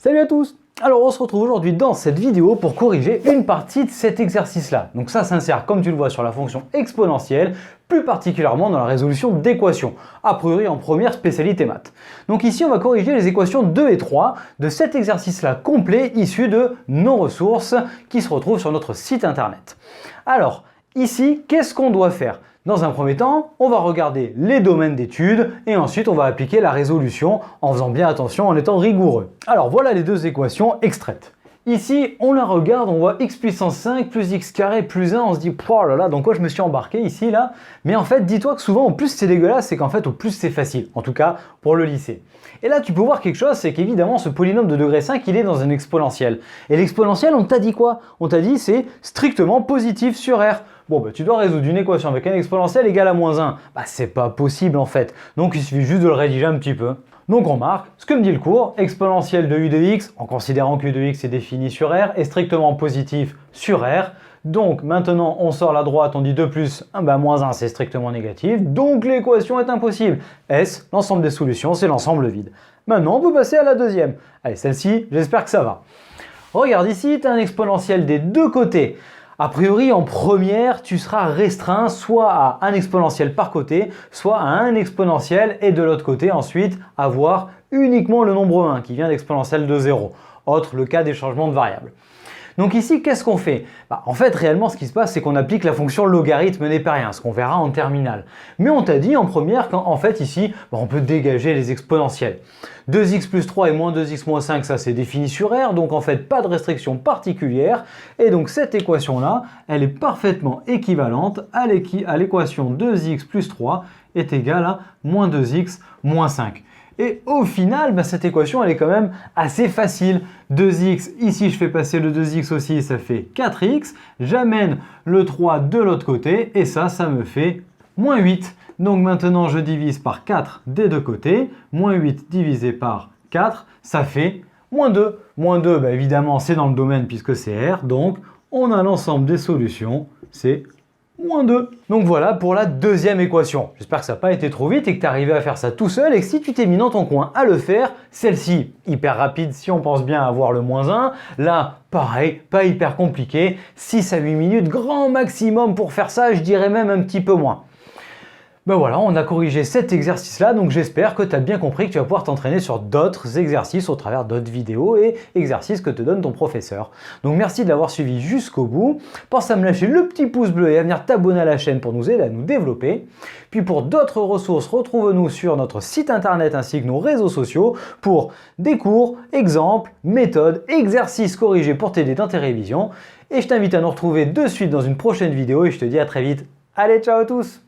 Salut à tous! Alors on se retrouve aujourd'hui dans cette vidéo pour corriger une partie de cet exercice-là. Donc ça s'insère, comme tu le vois, sur la fonction exponentielle, plus particulièrement dans la résolution d'équations, a priori en première spécialité maths. Donc ici on va corriger les équations 2 et 3 de cet exercice-là complet issu de nos ressources qui se retrouvent sur notre site internet. Alors ici, qu'est-ce qu'on doit faire ? Dans un premier temps, on va regarder les domaines d'études et ensuite on va appliquer la résolution en faisant bien attention, en étant rigoureux. Alors voilà les deux équations extraites. Ici, on la regarde, on voit x puissance 5 plus x carré plus 1, on se dit « oh là là, dans quoi je me suis embarqué ici là ?» Mais en fait, dis-toi que souvent, au plus c'est dégueulasse, c'est qu'en fait, au plus c'est facile, en tout cas pour le lycée. Et là, tu peux voir quelque chose, c'est qu'évidemment, ce polynôme de degré 5, il est dans un exponentiel. Et l'exponentiel, on t'a dit quoi? On t'a dit c'est strictement positif sur R. Bon, bah, tu dois résoudre une équation avec un exponentiel égal à moins 1. Bah, c'est pas possible en fait. Donc, il suffit juste de le rédiger un petit peu. Donc, on marque ce que me dit le cours, exponentiel de u de x, en considérant que u de x est défini sur R, est strictement positif sur R. Donc, maintenant, on sort la droite, on dit 2 plus, moins 1, c'est strictement négatif. Donc, l'équation est impossible. S, l'ensemble des solutions, c'est l'ensemble vide. Maintenant, on peut passer à la deuxième. Allez, celle-ci, j'espère que ça va. Regarde ici, tu as un exponentiel des deux côtés. A priori, en première, tu seras restreint soit à un exponentiel par côté, soit à un exponentiel et de l'autre côté, ensuite, avoir uniquement le nombre 1 qui vient d'exponentiel de 0. Autre le cas des changements de variables. Donc ici, qu'est-ce qu'on fait? En fait, réellement, ce qui se passe, c'est qu'on applique la fonction logarithme n'est pas rien, ce qu'on verra en terminale. Mais on t'a dit en première qu'en fait, ici, on peut dégager les exponentiels. 2x plus 3 et moins 2x moins 5, ça c'est défini sur R, donc en fait, pas de restriction particulière. Et donc cette équation-là, elle est parfaitement équivalente à l'équation 2x plus 3 est égale à moins 2x moins 5. Et au final, cette équation, elle est quand même assez facile. 2x, ici je fais passer le 2x aussi, ça fait 4x. J'amène le 3 de l'autre côté et ça me fait moins 8. Donc maintenant, je divise par 4 des deux côtés. Moins 8 divisé par 4, ça fait moins 2. Moins 2, évidemment, c'est dans le domaine puisque c'est R. Donc, on a l'ensemble des solutions, c'est moins 2. Donc voilà pour la deuxième équation. J'espère que ça n'a pas été trop vite et que tu es arrivé à faire ça tout seul et que si tu t'es mis dans ton coin à le faire, celle-ci, hyper rapide si on pense bien avoir le moins 1. Là, pareil, pas hyper compliqué. 6 à 8 minutes, grand maximum pour faire ça, je dirais même un petit peu moins. Voilà, on a corrigé cet exercice-là, donc j'espère que tu as bien compris que tu vas pouvoir t'entraîner sur d'autres exercices au travers d'autres vidéos et exercices que te donne ton professeur. Donc merci de l'avoir suivi jusqu'au bout. Pense à me lâcher le petit pouce bleu et à venir t'abonner à la chaîne pour nous aider à nous développer. Puis pour d'autres ressources, retrouve-nous sur notre site internet ainsi que nos réseaux sociaux pour des cours, exemples, méthodes, exercices corrigés pour t'aider dans tes révisions. Et je t'invite à nous retrouver de suite dans une prochaine vidéo et je te dis à très vite. Allez, ciao à tous!